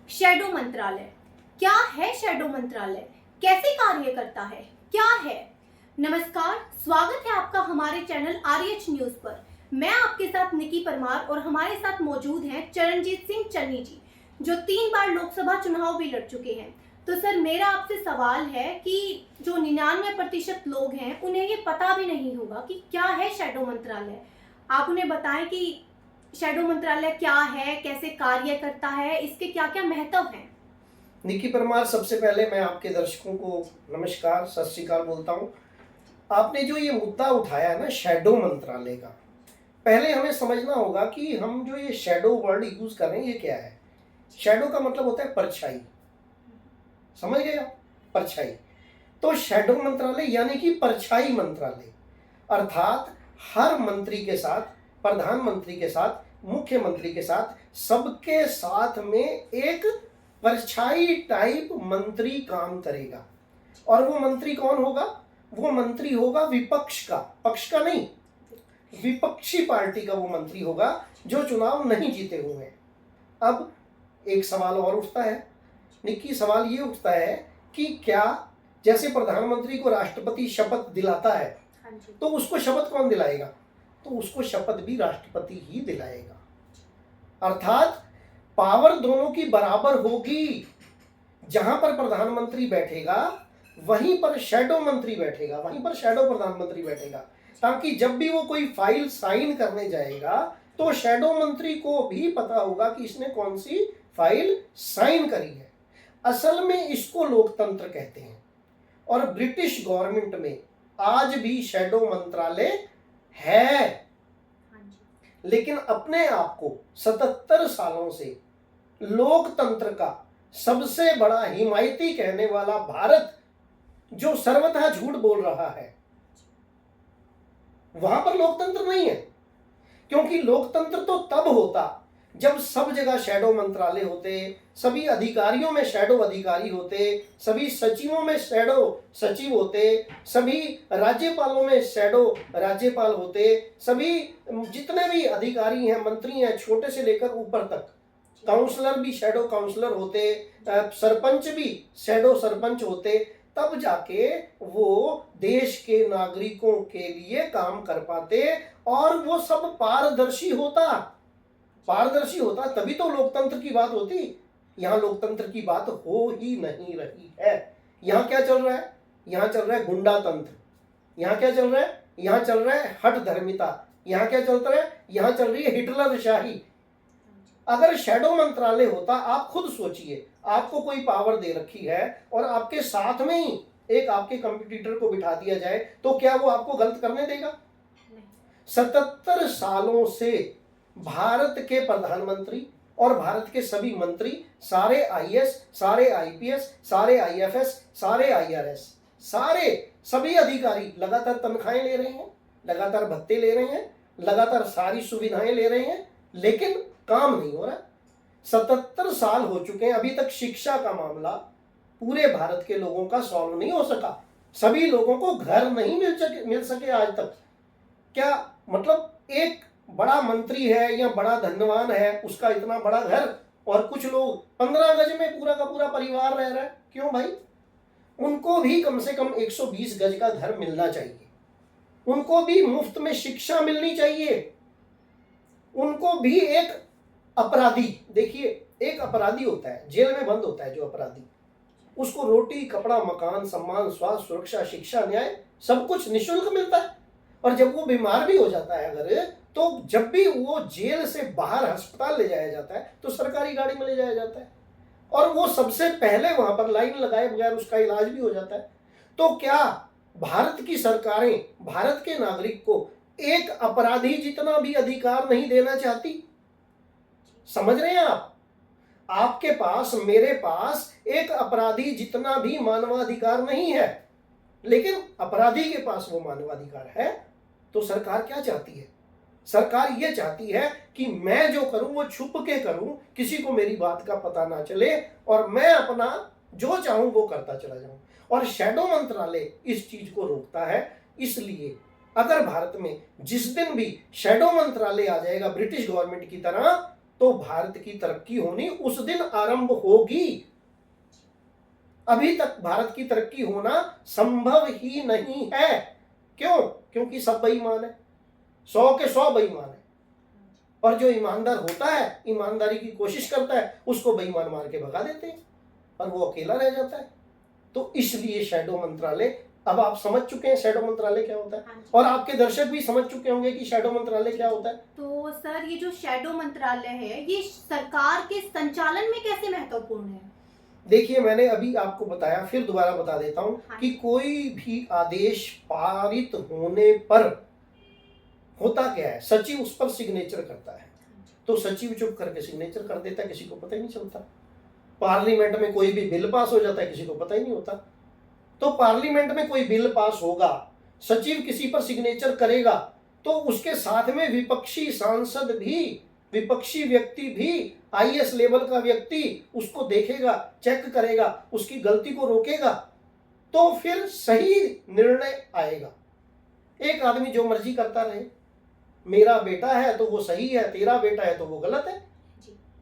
Shadow मंत्रालय क्या है? शैडो मंत्रालय कैसे कार्य करता है? क्या है? नमस्कार, स्वागत है आपका हमारे चैनल आरएच न्यूज पर। मैं आपके साथ निकी परमार और हमारे साथ मौजूद हैं चरणजीत सिंह चन्नी जी, जो 3 बार लोकसभा चुनाव भी लड़ चुके हैं। तो सर, मेरा आपसे सवाल है कि जो 99% लोग हैं उन्हें ये पता भी नहीं होगा कि क्या है शैडो मंत्रालय। आप उन्हें बताएं कि शैडो मंत्रालय क्या है, कैसे कार्य करता है, इसके क्या क्या महत्व हैं। निकी परमार, सबसे पहले मैं आपके दर्शकों को नमस्कार, सत श्री अकाल बोलता हूँ। आपने जो ये मुद्दा उठाया है ना शैडो मंत्रालय का, पहले हमें समझना होगा कि हम जो ये शैडो वर्ड यूज कर रहे हैं ये क्या है। शैडो का मतलब होता है परछाई, समझ गए आप? परछाई। तो शैडो मंत्रालय यानी कि परछाई मंत्रालय, अर्थात हर मंत्री के साथ, प्रधानमंत्री के साथ, मुख्यमंत्री के साथ, सबके साथ में एक परछाई टाइप मंत्री काम करेगा। और वो मंत्री कौन होगा? वो मंत्री होगा विपक्ष का, पक्ष का नहीं, विपक्षी पार्टी का वो मंत्री होगा जो चुनाव नहीं जीते हुए हैं। अब एक सवाल और उठता है निक्की, सवाल ये उठता है कि क्या जैसे प्रधानमंत्री को राष्ट्रपति शपथ दिलाता है तो उसको शपथ कौन दिलाएगा? तो उसको शपथ भी राष्ट्रपति ही दिलाएगा। अर्थात पावर दोनों की बराबर होगी। जहां पर प्रधानमंत्री बैठेगा वहीं पर शैडो मंत्री बैठेगा, वहीं पर शैडो प्रधानमंत्री बैठेगा, ताकि जब भी वो कोई फाइल साइन करने जाएगा तो शैडो मंत्री को भी पता होगा कि इसने कौन सी फाइल साइन करी है। असल में इसको लोकतंत्र कहते हैं। और ब्रिटिश गवर्नमेंट में आज भी शैडो मंत्रालय है, लेकिन अपने आप को 77 सालों से लोकतंत्र का सबसे बड़ा हिमायती कहने वाला भारत, जो सर्वथा झूठ बोल रहा है, वहां पर लोकतंत्र नहीं है। क्योंकि लोकतंत्र तो तब होता जब सब जगह शैडो मंत्रालय होते, सभी अधिकारियों में शैडो अधिकारी होते, सभी सचिवों में शैडो सचिव होते, सभी राज्यपालों में शैडो राज्यपाल होते, सभी जितने भी अधिकारी हैं, मंत्री हैं, छोटे से लेकर ऊपर तक, काउंसलर भी शैडो काउंसलर होते, सरपंच भी शैडो सरपंच होते, तब जाके वो देश के नागरिकों के लिए काम कर पाते। और वो सब पारदर्शी होता तभी तो लोकतंत्र की बात होती। यहाँ लोकतंत्र की बात हो ही नहीं रही है। यहाँ क्या चल रहा है? यहाँ चल रहा है गुंडा तंत्र। यहाँ क्या चल रहा है? यहाँ चल रहा है हठ धर्मिता। यहाँ क्या चल रहा है? यहाँ चल रही है हिटलर शाही। अगर शैडो मंत्रालय होता, आप खुद सोचिए, आपको कोई पावर दे रखी है और आपके साथ में ही एक आपके कंपटीटर को बिठा दिया जाए, तो क्या वो आपको गलत करने देगा? 77 सालों से भारत के प्रधानमंत्री और भारत के सभी मंत्री, सारे आईएएस, सारे आईपीएस, सारे आईएफएस, सारे आईआरएस, सारे सभी अधिकारी लगातार तनख्वाहें ले रहे हैं, लगातार भत्ते ले रहे हैं, लगातार सारी सुविधाएं ले रहे हैं, लेकिन काम नहीं हो रहा। 77 साल हो चुके हैं, अभी तक शिक्षा का मामला पूरे भारत के लोगों का सॉल्व नहीं हो सका। सभी लोगों को घर नहीं मिल सके आज तक। क्या मतलब एक बड़ा मंत्री है या बड़ा धनवान है, उसका इतना बड़ा घर, और कुछ लोग 15 गज में पूरा का पूरा परिवार रह रहा है? क्यों भाई? उनको भी कम से कम 120 गज का घर मिलना चाहिए, उनको भी मुफ्त में शिक्षा मिलनी चाहिए, उनको भी एक अपराधी, देखिए एक अपराधी होता है, जेल में बंद होता है जो अपराधी, उसको रोटी, कपड़ा, मकान, सम्मान, स्वास्थ्य, सुरक्षा, शिक्षा, न्याय सब कुछ निःशुल्क मिलता है। और जब वो बीमार भी हो जाता है अगर, तो जब भी वो जेल से बाहर अस्पताल ले जाया जाता है तो सरकारी गाड़ी में ले जाया जाता है, और वो सबसे पहले वहां पर लाइन लगाए बगैर उसका इलाज भी हो जाता है। तो क्या भारत की सरकारें भारत के नागरिक को एक अपराधी जितना भी अधिकार नहीं देना चाहती? समझ रहे हैं आप? आपके पास, मेरे पास एक अपराधी जितना भी मानवाधिकार नहीं है, लेकिन अपराधी के पास वो मानवाधिकार है। तो सरकार क्या चाहती है? सरकार ये चाहती है कि मैं जो करूं वो छुप के करूं, किसी को मेरी बात का पता ना चले, और मैं अपना जो चाहूं वो करता चला जाऊं। और शैडो मंत्रालय इस चीज को रोकता है। इसलिए अगर भारत में जिस दिन भी शैडो मंत्रालय आ जाएगा ब्रिटिश गवर्नमेंट की तरह, तो भारत की तरक्की होनी उस दिन आरंभ होगी। अभी तक भारत की तरक्की होना संभव ही नहीं है। क्यों? क्योंकि सब बेईमान है, 100 के 100 बेईमान है। और जो ईमानदार होता है, ईमानदारी की कोशिश करता है, उसको बेईमान मार के भगा देते हैं और वो अकेला रह जाता है। तो इसलिए शैडो मंत्रालय, अब आप समझ चुके हैं शैडो मंत्रालय क्या होता है, और आपके दर्शक भी समझ चुके होंगे कि शैडो मंत्रालय क्या होता है। तो सर, ये जो शैडो मंत्रालय है, ये सरकार के संचालन में कैसे महत्वपूर्ण है? देखिए, मैंने अभी आपको बताया, फिर दोबारा बता देता हूं कि कोई भी आदेश पारित होने पर होता क्या है, सचिव उस पर सिग्नेचर करता है। तो सचिव चुप करके सिग्नेचर कर देता है, किसी को पता ही नहीं चलता। पार्लियामेंट में कोई भी बिल पास हो जाता है, किसी को पता ही नहीं होता। तो पार्लियामेंट में कोई बिल पास होगा, सचिव किसी पर सिग्नेचर करेगा, तो उसके साथ में विपक्षी सांसद भी, विपक्षी व्यक्ति भी, आईएएस लेवल का व्यक्ति उसको देखेगा, चेक करेगा, उसकी गलती को रोकेगा, तो फिर सही निर्णय आएगा। एक आदमी जो मर्जी करता रहे, मेरा बेटा है तो वो सही है, तेरा बेटा है तो वो गलत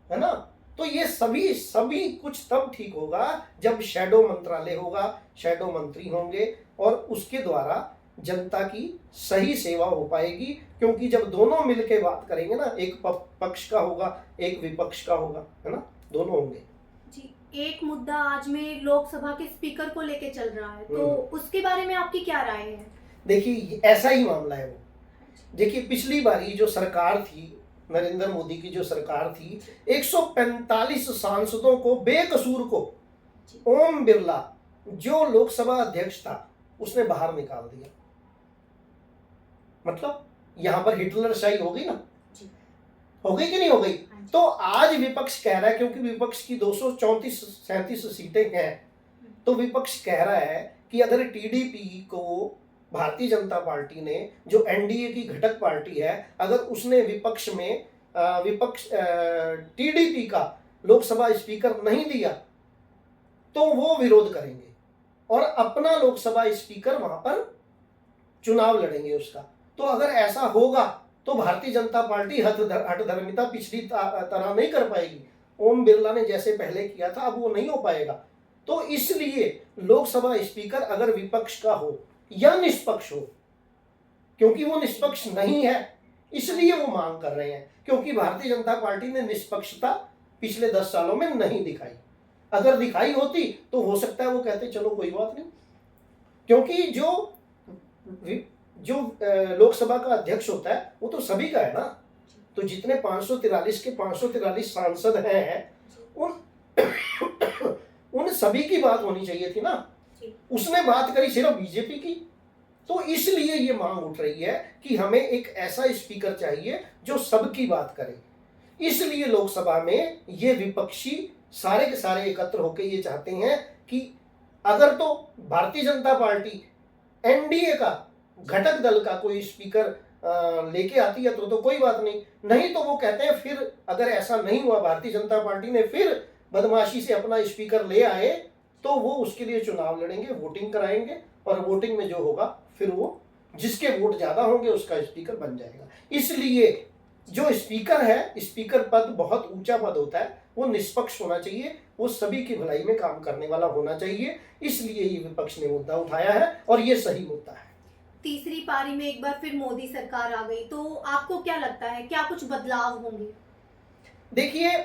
है ना। तो ये सभी कुछ तब ठीक होगा जब शैडो मंत्रालय होगा, शैडो मंत्री होंगे, और उसके द्वारा जनता की सही सेवा हो पाएगी। क्योंकि जब दोनों मिलकर बात करेंगे ना, एक पक्ष का होगा, एक विपक्ष का होगा, है ना, दोनों होंगे। जी, एक मुद्दा आज में लोकसभा के स्पीकर को लेके चल रहा है, तो उसके बारे में आपकी क्या राय है? देखिए, ऐसा ही मामला है वो। देखिए, पिछली बारी जो सरकार थी, नरेंद्र मोदी की जो सरकार थी, 145 सांसदों को बेकसूर को ओम बिरला, जो लोकसभा अध्यक्ष था, उसने बाहर निकाल दिया। मतलब यहां पर हिटलरशाही हो गई ना, हो गई कि नहीं हो गई? तो आज विपक्ष कह रहा है, क्योंकि विपक्ष की 234-37 सीटें हैं, तो विपक्ष कह रहा है कि अगर टीडीपी को, भारतीय जनता पार्टी ने, जो एनडीए की घटक पार्टी है, अगर उसने विपक्ष टीडीपी का लोकसभा स्पीकर नहीं दिया तो वो विरोध करेंगे और अपना लोकसभा स्पीकर वहां पर चुनाव लड़ेंगे उसका। तो अगर ऐसा होगा तो भारतीय जनता पार्टी हठधर्मिता पिछली तरह नहीं कर पाएगी। ओम बिरला ने जैसे पहले किया था, अब वो नहीं हो पाएगा। तो इसलिए लोकसभा स्पीकर अगर विपक्ष का हो या निष्पक्ष हो, क्योंकि वो निष्पक्ष नहीं है इसलिए वो मांग कर रहे हैं, क्योंकि भारतीय जनता पार्टी ने निष्पक्षता पिछले 10 सालों में नहीं दिखाई। अगर दिखाई होती तो हो सकता है वो कहते चलो कोई बात नहीं, क्योंकि जो लोकसभा का अध्यक्ष होता है वो तो सभी का है ना। तो जितने 543 के 543 सांसद हैं, उन सभी की बात होनी चाहिए थी ना। उसने बात करी सिर्फ बीजेपी की। तो इसलिए ये मांग उठ रही है कि हमें एक ऐसा स्पीकर चाहिए जो सबकी बात करे। इसलिए लोकसभा में ये विपक्षी सारे के सारे एकत्र होकर ये चाहते हैं कि अगर तो भारतीय जनता पार्टी एनडीए का घटक दल का कोई स्पीकर लेके आती है तो कोई बात नहीं, नहीं तो वो कहते हैं फिर अगर ऐसा नहीं हुआ, भारतीय जनता पार्टी ने फिर बदमाशी से अपना स्पीकर ले आए, तो वो उसके लिए चुनाव लड़ेंगे, वोटिंग कराएंगे, और वोटिंग में जो होगा फिर वो जिसके वोट ज्यादा होंगे उसका स्पीकर बन जाएगा। इसलिए जो स्पीकर है, स्पीकर पद बहुत ऊंचा पद होता है, वो निष्पक्ष होना चाहिए, वो सभी की भलाई में काम करने वाला होना चाहिए। इसलिए ये विपक्ष ने मुद्दा उठाया है और ये सही मुद्दा है। तीसरी पारी में एक बार फिर मोदी सरकार आ गई, तो आपको क्या लगता है, क्या कुछ बदलाव होंगे? देखिए,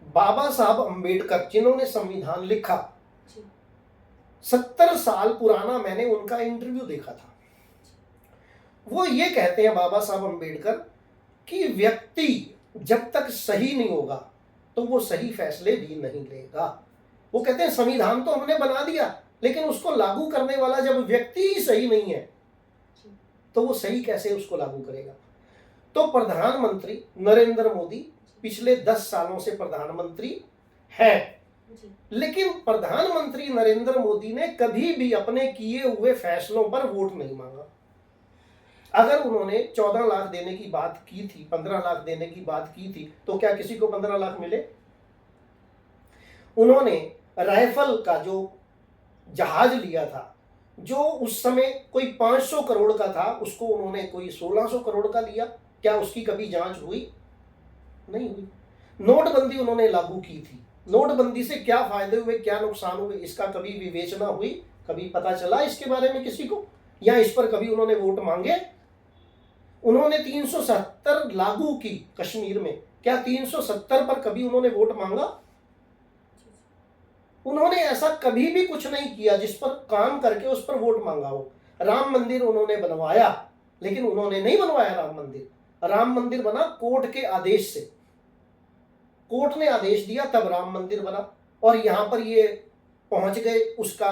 बाबा साहब अंबेडकर जिन्होंने संविधान लिखा, 70 साल पुराना मैंने उनका इंटरव्यू देखा था। वो ये कहते हैं बाबा साहब अंबेडकर कि व्यक्ति जब तक सही नहीं होगा तो वो सही फैसले भी नहीं लेगा। वो कहते हैं संविधान तो हमने बना दिया, लेकिन उसको लागू करने वाला जब व्यक्ति ही सही नहीं है तो वो सही कैसे उसको लागू करेगा। तो प्रधानमंत्री नरेंद्र मोदी पिछले 10 सालों से प्रधानमंत्री हैं, लेकिन प्रधानमंत्री नरेंद्र मोदी ने कभी भी अपने किए हुए फैसलों पर वोट नहीं मांगा। अगर उन्होंने 14 लाख देने की बात की थी, 15 लाख देने की बात की थी, तो क्या किसी को 15 लाख मिले? उन्होंने राइफल का जो जहाज लिया था, जो उस समय कोई 500 करोड़ का था, उसको उन्होंने कोई 1600 करोड़ का लिया। क्या उसकी कभी जांच हुई? नहीं हुई। नोटबंदी उन्होंने लागू की थी। नोटबंदी से क्या फायदे हुए, क्या नुकसान हुए, इसका कभी विवेचना हुई, कभी पता चला इसके बारे में किसी को, या इस पर कभी उन्होंने वोट मांगे? उन्होंने 370 लागू की कश्मीर में, क्या 370 पर कभी उन्होंने वोट मांगा? उन्होंने ऐसा कभी भी कुछ नहीं किया जिस पर काम करके उस पर वोट मांगा हो। राम मंदिर उन्होंने बनवाया, लेकिन उन्होंने नहीं बनवाया राम मंदिर। राम मंदिर बना कोर्ट के आदेश से, कोर्ट ने आदेश दिया तब राम मंदिर बना, और यहां पर ये पहुंच गए उसका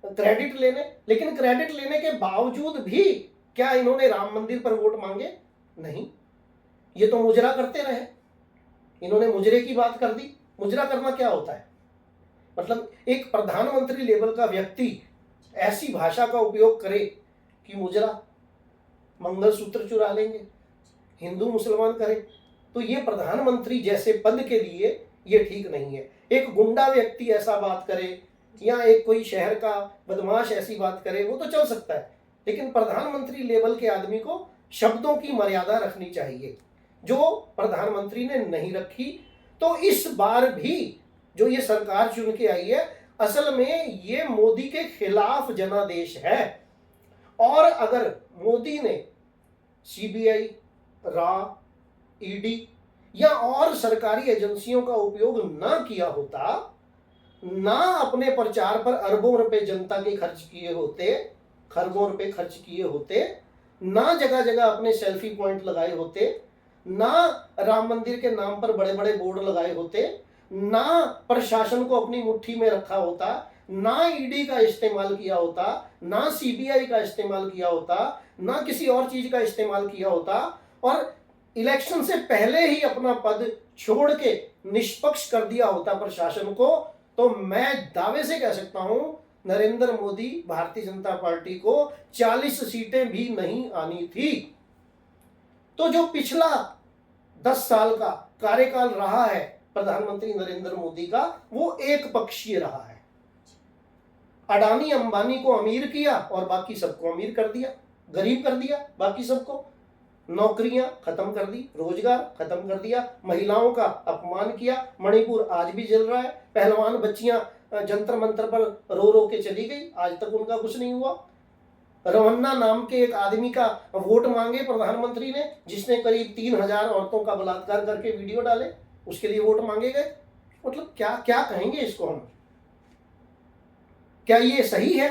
क्रेडिट लेने। लेकिन क्रेडिट लेने के बावजूद भी क्या इन्होंने राम मंदिर पर वोट मांगे? नहीं, ये तो मुजरा करते रहे। इन्होंने मुजरे की बात कर दी। मुजरा करना क्या होता है? मतलब एक प्रधानमंत्री लेवल का व्यक्ति ऐसी भाषा का उपयोग करे कि मुजरा, मंगलसूत्र चुरा लेंगे, हिंदू मुसलमान करे, तो ये प्रधानमंत्री जैसे पद के लिए ये ठीक नहीं है। एक गुंडा व्यक्ति ऐसा बात करे, या एक कोई शहर का बदमाश ऐसी बात करे, वो तो चल सकता है, लेकिन प्रधानमंत्री लेवल के आदमी को शब्दों की मर्यादा रखनी चाहिए, जो प्रधानमंत्री ने नहीं रखी। तो इस बार भी जो ये सरकार चुन के आई है, असल में ये मोदी के खिलाफ जनादेश है। और अगर मोदी ने सीबीआई, रा, ईडी या और सरकारी एजेंसियों का उपयोग ना किया होता, ना अपने प्रचार पर अरबों रुपए जनता के खर्च किए होते, खरबों रुपए खर्च किए होते, ना जगह जगह अपने सेल्फी पॉइंट लगाए होते, ना राम मंदिर के नाम पर बड़े बड़े बोर्ड लगाए होते, ना प्रशासन को अपनी मुट्ठी में रखा होता, ना ईडी का इस्तेमाल किया होता, ना सीबीआई का इस्तेमाल किया होता, ना किसी और चीज का इस्तेमाल किया होता, और इलेक्शन से पहले ही अपना पद छोड़ के निष्पक्ष कर दिया होता प्रशासन को, तो मैं दावे से कह सकता हूं नरेंद्र मोदी, भारतीय जनता पार्टी को 40 सीटें भी नहीं आनी थी। तो जो पिछला 10 साल का कार्यकाल रहा है प्रधानमंत्री नरेंद्र मोदी का, वो एक पक्षीय रहा है। अडानी अंबानी को अमीर किया और बाकी सबको अमीर कर दिया, गरीब कर दिया बाकी सबको। नौकरियां खत्म कर दी, रोजगार खत्म कर दिया, महिलाओं का अपमान किया। मणिपुर आज भी जल रहा है। पहलवान बच्चियां जंतर मंतर पर रो रो के चली गई, आज तक उनका कुछ नहीं हुआ। रवन्ना नाम के एक आदमी का वोट मांगे प्रधानमंत्री ने, जिसने करीब 3000 औरतों का बलात्कार करके वीडियो डाले, उसके लिए वोट मांगे गए। मतलब क्या क्या कहेंगे इसको हम? क्या ये सही है?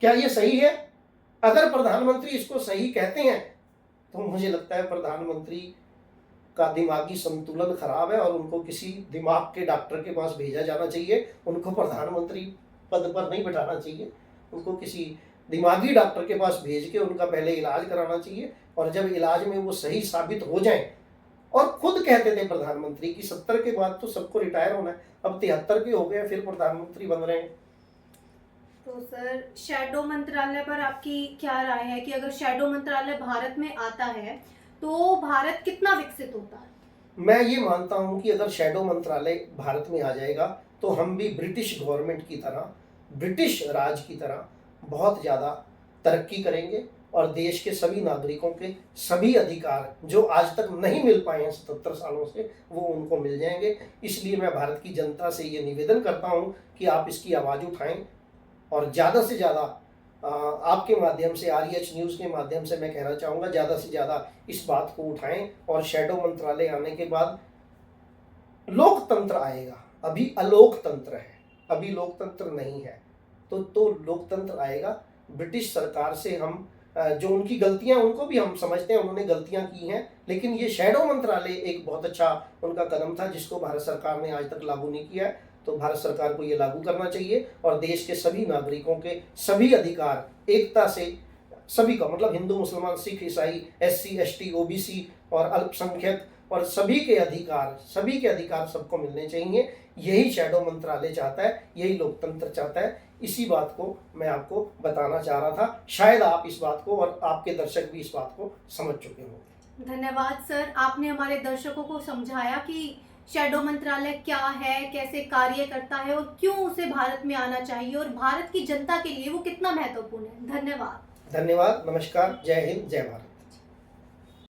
क्या ये सही है? अगर प्रधानमंत्री इसको सही कहते हैं तो मुझे लगता है प्रधानमंत्री का दिमागी संतुलन खराब है और उनको किसी दिमाग के डॉक्टर के पास भेजा जाना चाहिए। उनको प्रधानमंत्री पद पर नहीं बैठाना चाहिए, उनको किसी दिमागी डॉक्टर के पास भेज के उनका पहले इलाज कराना चाहिए, और जब इलाज में वो सही साबित हो जाए। और खुद कहते थे प्रधानमंत्री कि 70 के बाद तो सबको रिटायर होना है, अब 73 के हो गए फिर प्रधानमंत्री बन रहे हैं। तो सर, शैडो मंत्रालय पर आपकी क्या राय है कि अगर शैडो मंत्रालय भारत में आता है तो भारत कितना विकसित होता है? मैं ये मानता हूं कि अगर शैडो मंत्रालय भारत में आ जाएगा तो हम भी ब्रिटिश गवर्नमेंट की तरह, ब्रिटिश राज की तरह बहुत ज़्यादा तरक्की करेंगे, और देश के सभी नागरिकों के सभी अधिकार जो आज तक नहीं मिल पाए हैं 77 सालों से, वो उनको मिल जाएंगे। इसलिए मैं भारत की जनता से ये निवेदन करता हूँ कि आप इसकी आवाज़ उठाएं, और ज़्यादा से ज़्यादा आपके माध्यम से, आरएच न्यूज़ के माध्यम से मैं कहना चाहूँगा, ज़्यादा से ज़्यादा इस बात को उठाएं। और शैडो मंत्रालय आने के बाद लोकतंत्र आएगा। अभी अलोकतंत्र है, अभी लोकतंत्र नहीं है, तो लोकतंत्र आएगा। ब्रिटिश सरकार से हम जो उनकी गलतियां, उनको भी हम समझते हैं, उन्होंने गलतियां की हैं, लेकिन ये शैडो मंत्रालय एक बहुत अच्छा उनका कदम था जिसको भारत सरकार ने आज तक लागू नहीं किया है। तो भारत सरकार को ये लागू करना चाहिए, और देश के सभी नागरिकों के सभी अधिकार एकता से सभी का, मतलब हिंदू, मुसलमान, सिख, ईसाई, SC, ST, OBC और अल्पसंख्यक, और सभी के अधिकार सबको मिलने चाहिए। यही शैडो मंत्रालय चाहता है, यही लोकतंत्र चाहता है। इसी बात को मैं आपको बताना चाह रहा था। शायद आप इस बात को, और आपके दर्शक भी इस बात को समझ चुके होंगे। धन्यवाद सर, आपने हमारे दर्शकों को समझाया कि शैडो मंत्रालय क्या है, कैसे कार्य करता है और क्यों उसे भारत में आना चाहिए, और भारत की जनता के लिए वो कितना महत्वपूर्ण है। धन्यवाद। धन्यवाद, नमस्कार, जय हिंद, जय भारत।